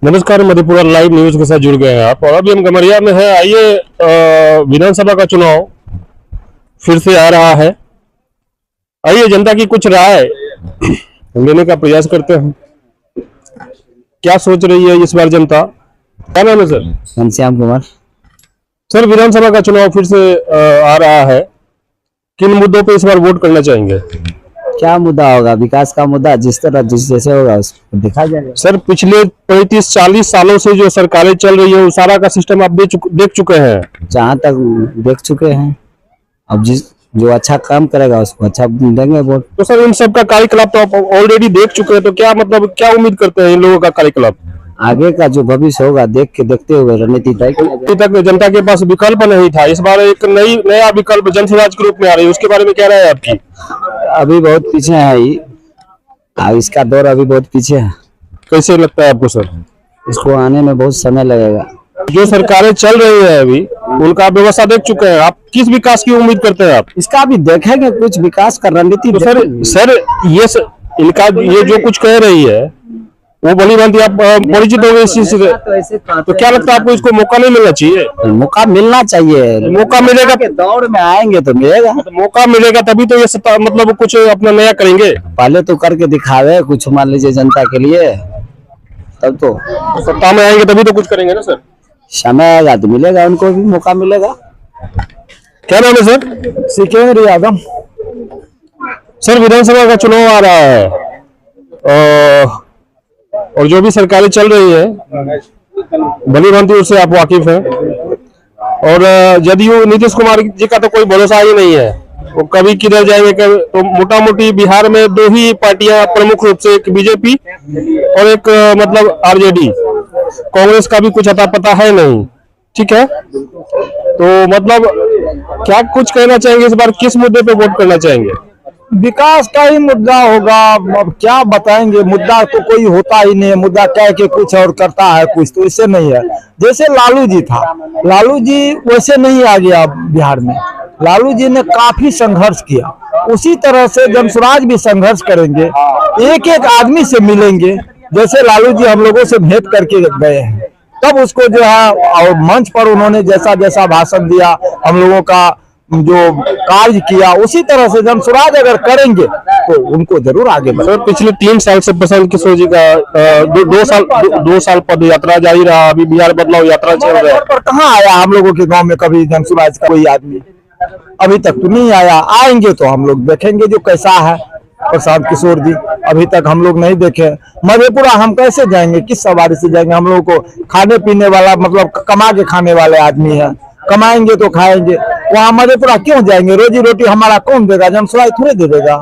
नमस्कार, Madhepura live news के साथ जुड़ गए हैं आप। और अभी हम गमरिया में हैं। आइए, विधानसभा का चुनाव फिर से आ रहा है। आइए जनता की कुछ राय लेने का प्रयास करते हैं। क्या सोच रही है इस बार जनता? क्या नाम है सर? घनश्याम कुमार। सर, विधानसभा का चुनाव फिर से आ रहा है। किन मुद्दों पे इस बार वोट करना चाहेंगे? क्या मुद्दा होगा? विकास का मुद्दा जिस तरह जिस जैसे होगा उसको देखा जाएगा। सर, पिछले 35-40 सालों से जो सरकारें चल रही है, उस सारा का सिस्टम आप देख चुके हैं। जहाँ तक देख चुके हैं, अब जिस जो अच्छा काम करेगा उसको अच्छा देंगे वोट। तो सर, इन सब का कार्यकलाप तो आप ऑलरेडी देख चुके हैं, तो क्या मतलब क्या उम्मीद करते हैं इन लोगों का कार्यकलाप? आगे का जो भविष्य होगा देखते हुए रणनीति तय किया जाएगा। अभी तक जनता के पास विकल्प नहीं था, इस बार एक नया विकल्प जनसुराज के रूप में आ रही है। उसके बारे में क्या राय है आपकी? अभी बहुत पीछे है ये, इसका दौर अभी बहुत पीछे है। कैसे लगता है आपको सर? इसको आने में बहुत समय लगेगा। जो सरकारें चल रही है अभी, उनका व्यवस्था देख चुके हैं आप। किस विकास की उम्मीद करते हैं आप? इसका भी देखेंगे, कुछ विकास का रणनीति। तो सर इनका ये जो कुछ कह रही है वो भली भांति आप परिचित हो गए इस चीज से। तो क्या लगता है आपको, इसको मौका नहीं मिलना चाहिए? मौका मिलना चाहिए। मौका मिलेगा के दौर में आएंगे तो मिलेगा। तो मौका मिलेगा तभी तो ये सत्ता मतलब कुछ अपना नया करेंगे। पहले तो करके दिखावे कुछ, मान लीजिए जनता के लिए, तब तो सत्ता में आएंगे तभी तो कुछ करेंगे ना सर। समय आएगा तो मिलेगा, उनको भी मौका मिलेगा। क्या नाम है सर? सिकंदर यादव। सर, विधानसभा का चुनाव आ रहा है और जो भी सरकारें चल रही है भली भांति उससे आप वाकिफ हैं। और जदयू नीतीश कुमार जी का तो कोई भरोसा ही नहीं है, वो कभी किधर जाएंगे। तो मोटा मोटी बिहार में दो ही पार्टियां प्रमुख रूप से, एक बीजेपी और एक मतलब आरजेडी। कांग्रेस का भी कुछ अता पता है नहीं। ठीक है, तो मतलब क्या कुछ कहना चाहेंगे इस बार? किस मुद्दे पे वोट करना चाहेंगे? विकास का ही मुद्दा होगा। अब क्या बताएंगे, मुद्दा तो कोई होता ही नहीं है। मुद्दा कह के कुछ और करता है कुछ, तो इससे नहीं है। जैसे लालू जी था, लालू जी वैसे नहीं आ गया बिहार में। लालू जी ने काफी संघर्ष किया, उसी तरह से जनसुराज भी संघर्ष करेंगे, एक एक आदमी से मिलेंगे। जैसे लालू जी हम लोगों से भेंट करके गए हैं, तब उसको जो है और मंच पर उन्होंने जैसा जैसा भाषण दिया, हम लोगों का जो कार्य किया, उसी तरह से जनसुराज अगर करेंगे तो उनको जरूर आगे बढ़े। सर, पिछले 3 साल से प्रशांत किशोर जी का 2 साल पद यात्रा जारी रहा। अभी बिहार बदलाव यात्रा चल रहा है। पर कहाँ आया हम लोगों के गांव में कभी जनसुराज का कोई आदमी? अभी तक तो नहीं आया। आएंगे तो हम लोग देखेंगे जो कैसा है प्रशांत किशोर जी। अभी तक हम लोग नहीं देखे। मधेपुरा हम कैसे जाएंगे, किस सवारी से जाएंगे? हम लोगों को खाने पीने वाला मतलब कमा के खाने वाले आदमी है, कमाएंगे तो खाएंगे। वहां मधेपुरा क्यों जाएंगे? रोजी रोटी हमारा कौन देगा? जनसुराज थोड़े दे देगा।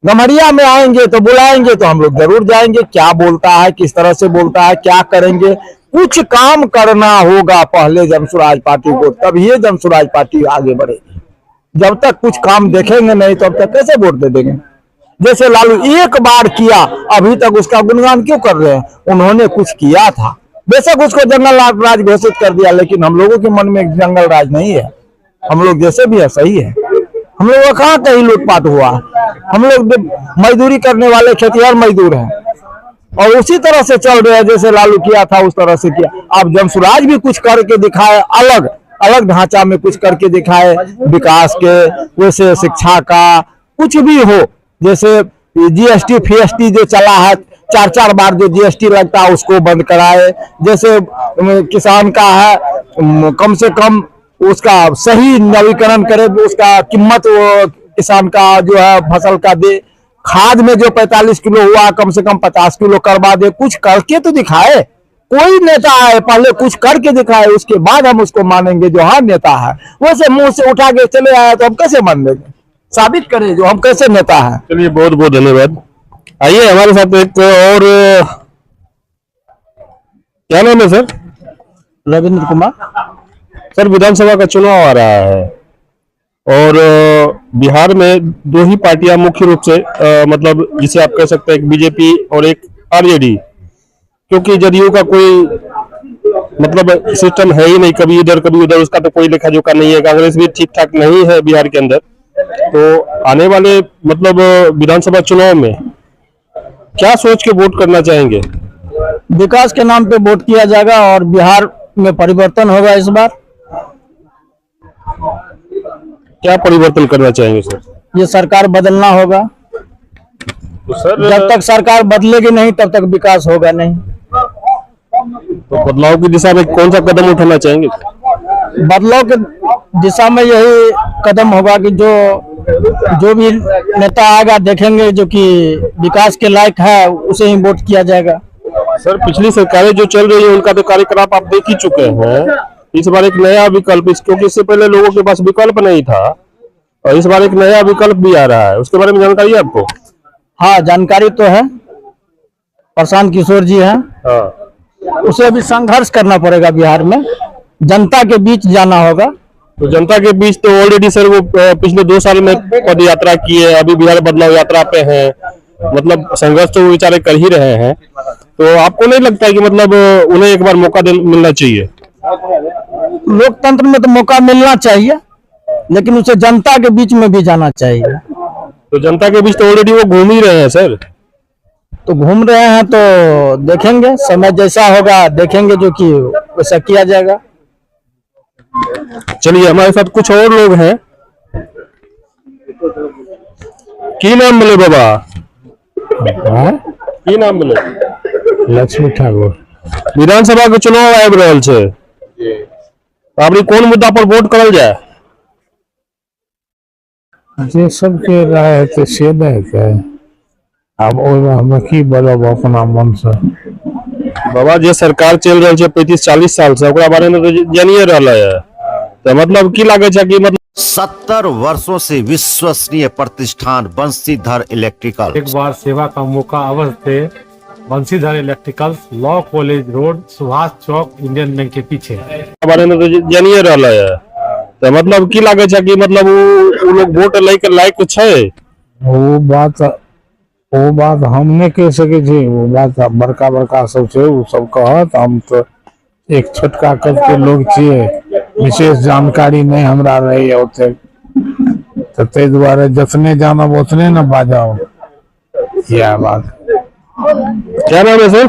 गमरिया में आएंगे तो बुलाएंगे तो हम लोग जरूर जाएंगे। क्या बोलता है, किस तरह से बोलता है, क्या करेंगे? कुछ काम करना होगा पहले जनसुराज पार्टी को, तब ये जनसुराज पार्टी आगे बढ़ेगी। जब तक कुछ काम देखेंगे नहीं तो अब तक कैसे वोट दे देंगे? जैसे लालू एक बार किया, अभी तक उसका गुणगान क्यों कर रहे हैं? उन्होंने कुछ किया था, बेशक उसको जंगल राज घोषित कर दिया, लेकिन हम लोगों के मन में जंगल राज नहीं है। हम लोग जैसे भी है सही है। हम लोगों का कहाँ कहीं लूटपाट हुआ? हम लोग मजदूरी करने वाले खेतिहर मजदूर हैं और उसी तरह से चल रहे हैं। जैसे लालू किया था उस तरह से किया। अब जनसुराज भी कुछ करके दिखाए, अलग अलग ढांचा में कुछ करके दिखाए, विकास के, वैसे शिक्षा का कुछ भी हो। जैसे जीएसटी फीएसटी जो चला है, 4 बार जो जीएसटी लगता है उसको बंद कराए। जैसे किसान का है, कम से कम उसका सही नवीकरण करे, उसका कीमत किसान का जो है फसल का दे। खाद में जो 45 किलो हुआ कम से कम 50 किलो करवा दे। कुछ करके तो दिखाए। कोई नेता है पहले कुछ करके दिखाए, उसके बाद हम उसको मानेंगे जो हाँ नेता है। वैसे मुंह से उठा के चले आया तो हम कैसे मान लेंगे? साबित करें जो हम कैसे नेता है। चलिए, बहुत बहुत धन्यवाद। आइए हमारे साथ एक और, क्या नाम है सर? रविंद्र कुमार। सर, विधानसभा का चुनाव आ रहा है और बिहार में 2 ही पार्टियां मुख्य रूप से मतलब जिसे आप कह सकते हैं, एक बीजेपी और एक आरजेडी। क्योंकि जदयू का कोई मतलब सिस्टम है ही नहीं, कभी इधर कभी उधर, उसका तो कोई लेखा जोखा नहीं है। कांग्रेस भी ठीक ठाक नहीं है बिहार के अंदर। तो आने वाले मतलब विधानसभा चुनाव में क्या सोच के वोट करना चाहेंगे? विकास के नाम पे वोट किया जाएगा और बिहार में परिवर्तन होगा इस बार। क्या परिवर्तन करना चाहेंगे सर? ये सरकार बदलना होगा। तो सर जब तक सरकार बदलेगी नहीं तब तक विकास होगा नहीं। तो बदलाव की दिशा में कौन सा कदम उठाना चाहेंगे? बदलाव के दिशा में यही कदम होगा कि जो भी नेता आएगा देखेंगे जो कि विकास के लायक है उसे ही वोट किया जाएगा। सर पिछली सरकारें जो चल रही है उनका तो कार्यक्रम आप देख ही चुके हैं। इस बार एक नया विकल्प, क्योंकि इससे पहले लोगों के पास विकल्प नहीं था और इस बार एक नया विकल्प भी आ रहा है, उसके बारे में जानकारी है आपको? हाँ, जानकारी तो है। प्रशांत किशोर जी हैं। हाँ। उसे अभी संघर्ष करना पड़ेगा बिहार में, जनता के बीच जाना होगा। तो जनता के बीच तो ऑलरेडी सर वो पिछले 2 साल में पद यात्रा किए, अभी बिहार बदलाव यात्रा पे हैं, मतलब संघर्ष तो वो बेचारे कर ही रहे हैं। तो आपको नहीं लगता है कि मतलब उन्हें एक बार मौका मिलना चाहिए? लोकतंत्र में तो मौका मिलना चाहिए, लेकिन उसे जनता के बीच में भी जाना चाहिए। तो जनता के बीच तो ऑलरेडी वो घूम ही रहे हैं सर। तो घूम रहे हैं तो देखेंगे, समय जैसा होगा देखेंगे जो कि वैसा किया जाएगा। चलिए हमारे साथ कुछ और लोग हैं। की नाम बोले बाबा? की नाम बोले? लक्ष्मी ठाकुर। विधानसभा के चुनाव आबि रहल छै, आपनी कोन मुद्दा पर वोट करल जाए? जे सबके राय हेतै से ने हेतै। आब ओहिमे हमे की बोलब अपना मन से। बाबा जे सरकार चल रहल छै 35-40 साल से, ओकरा बारे में तो जानिए रहल है, तो मतलब की लागे छै कि मतलब 70 वर्षों से विश्वसनीय प्रतिष्ठान बंशीधर इलेक्ट्रिकल। एक बार सेवा का मौका अवश्य दे। Banshidhar electricals, law college road, Subhash Chowk, Indian Bank के पीछे। बारे में तो जानिए रहल है, तो मतलब की लागे छै कि मतलब वो लोग वोट लेके लायक छै? वो बात हम नहीं कह सके छी। वो बात बड़का सब छै, वो सब कहत। हम तो एक छोटका कद के लोग छियै, विशेष जानकारी नहीं हमरा रही ओते, तो ताहि दुआरे जतने जानब उतने न बाजब। यह बात। क्या नाम है सर?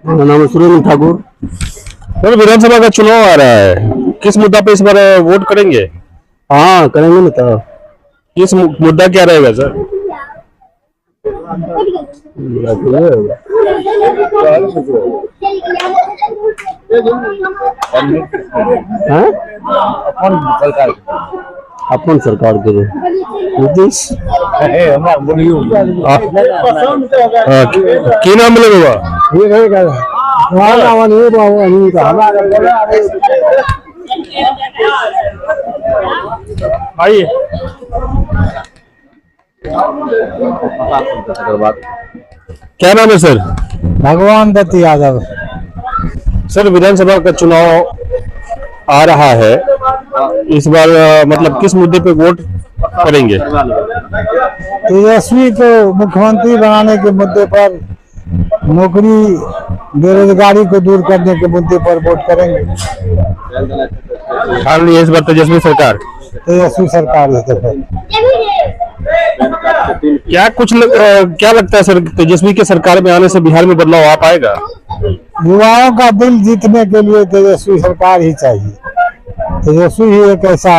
मेरा नाम है सुरेंद्र ठाकुर। सर विधानसभा का चुनाव आ रहा है, किस मुद्दा पे इस बार वोट करेंगे? हाँ, करेंगे ना। तो किस मुद्दा क्या रहेगा सर? अपन सरकार के नीतीश। की नाम बोले बाबा? आइए। क्या नाम है सर? भगवान दत्त यादव। सर विधानसभा का चुनाव आ रहा है, इस बार मतलब किस मुद्दे पे वोट करेंगे? तेजस्वी को मुख्यमंत्री बनाने के मुद्दे पर, नौकरी बेरोजगारी को दूर करने के मुद्दे पर वोट करेंगे। खाली इस बार तेजस्वी सरकार? तेजस्वी सरकार है। क्या लगता है सर, तेजस्वी के सरकार में आने से बिहार में बदलाव आ पाएगा? युवाओं का दिल जीतने के लिए तेजस्वी सरकार ही चाहिए। तेजस्वी ही एक ऐसा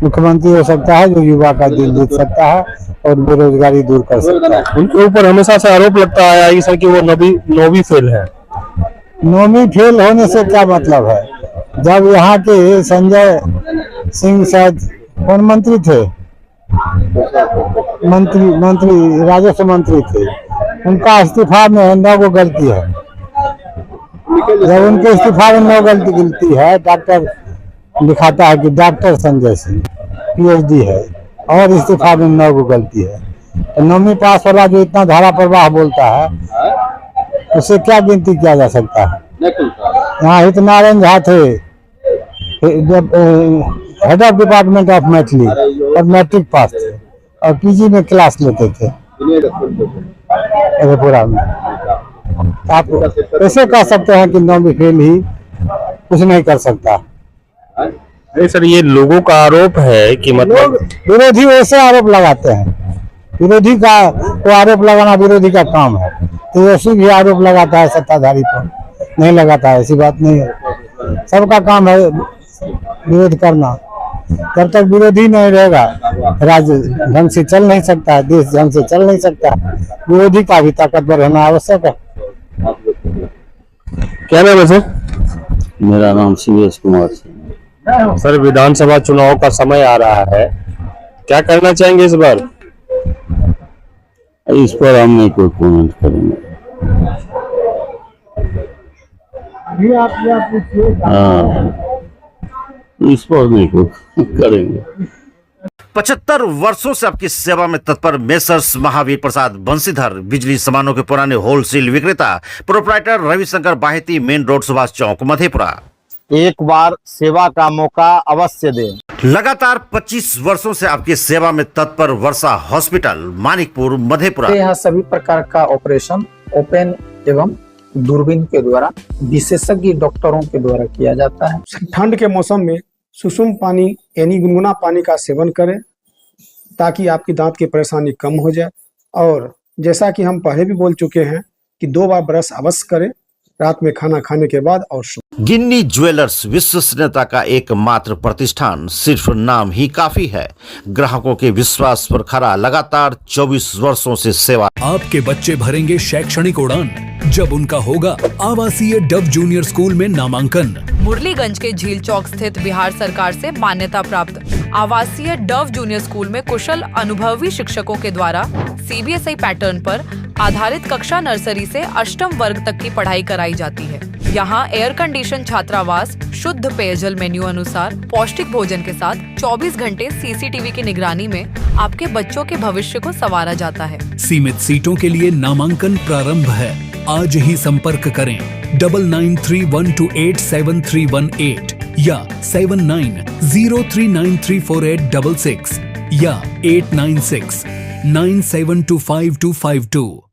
मुख्यमंत्री हो सकता है जो युवा का दिल जीत सकता है और बेरोजगारी दूर कर सकता है। उनके ऊपर हमेशा से आरोप लगता है सर कि वो नौवीं फेल है। नौवीं फेल होने से क्या मतलब है? जब यहाँ के संजय सिंह शायद कौन मंत्री थे, मंत्री राजस्व मंत्री थे, उनका इस्तीफा में 9 गो गलती है। जब उनके इस्तीफा में 9 गलती है, डॉक्टर दिखाता है कि डॉक्टर संजय सिंह PhD है और इस्तीफा में 9 गो गलती है, तो 9वीं पास वाला जो इतना धारा प्रवाह बोलता है उससे क्या गिनती किया जा सकता है? यहाँ हितनारायण झा थे, head of department of Maithili, और मैट्रिक पास थे और PG में क्लास लेते थे पूरा में। आप कैसे कह सकते हैं कि 9वीं फेल ही कुछ नहीं कर सकता? नहीं सर, ये लोगों का आरोप है कि मतलब विरोधी वैसे आरोप लगाते हैं विरोधी का को आरोप लगाना विरोधी का काम है। तेजस्वी भी आरोप लगाता है सत्ताधारी पर, नहीं लगाता है, ऐसी बात नहीं है। सबका काम है विरोध करना। जब तक विरोधी नहीं रहेगा राज्य ढंग से चल नहीं सकता है, देश ढंग से चल नहीं सकता। विरोधी का भी ताकतवर होना आवश्यक है। क्या नाम है सर? मेरा नाम शिवेश कुमार सिंह। सर, विधानसभा चुनाव का समय आ रहा है, क्या करना चाहेंगे इस बार? इस पर हम नहीं कोई कमेंट करेंगे। हाँ, इस पर नहीं कोई करेंगे। 75 वर्षों से आपकी सेवा में तत्पर मेसर्स महावीर प्रसाद बंसीधर बिजली सामानों के पुराने होलसेल विक्रेता proprietor Ravishankar Baheti, main road, Subhash Chowk, Madhepura. एक बार सेवा का मौका अवश्य दें। लगातार 25 वर्षों से आपकी सेवा में तत्पर वर्षा हॉस्पिटल, मानिकपुर, मधेपुरा। यहाँ सभी प्रकार का ऑपरेशन ओपन एवं दूरबीन के द्वारा विशेषज्ञ डॉक्टरों के द्वारा किया जाता है। ठंड के मौसम में सुसुम पानी यानी गुनगुना पानी का सेवन करें ताकि आपकी दांत की परेशानी कम हो जाए। और जैसा कि हम पहले भी बोल चुके हैं कि 2 बार ब्रश अवश्य करें, रात में खाना खाने के बाद और गिन्नी ज्वेलर्स विश्वसनीयता का एकमात्र प्रतिष्ठान, सिर्फ नाम ही काफी है। ग्राहकों के विश्वास पर खरा, लगातार 24 वर्षों से सेवा। आपके बच्चे भरेंगे शैक्षणिक उड़ान जब उनका होगा आवासीय डव जूनियर स्कूल में नामांकन। मुरलीगंज के झील चौक स्थित बिहार सरकार से मान्यता प्राप्त आवासीय डव जूनियर स्कूल में कुशल अनुभवी शिक्षकों के द्वारा CBSI पैटर्न पर आधारित कक्षा नर्सरी से 8वीं वर्ग तक की पढ़ाई कराई जाती है। यहाँ एयर कंडीशन छात्रावास, शुद्ध पेयजल मेन्यू अनुसार पौष्टिक भोजन के साथ 24 घंटे CCTV की निगरानी में आपके बच्चों के भविष्य को संवारा जाता है। सीमित सीटों के लिए नामांकन प्रारंभ है। आज ही संपर्क करें 9931287318 या 7903934866 या 8969725252।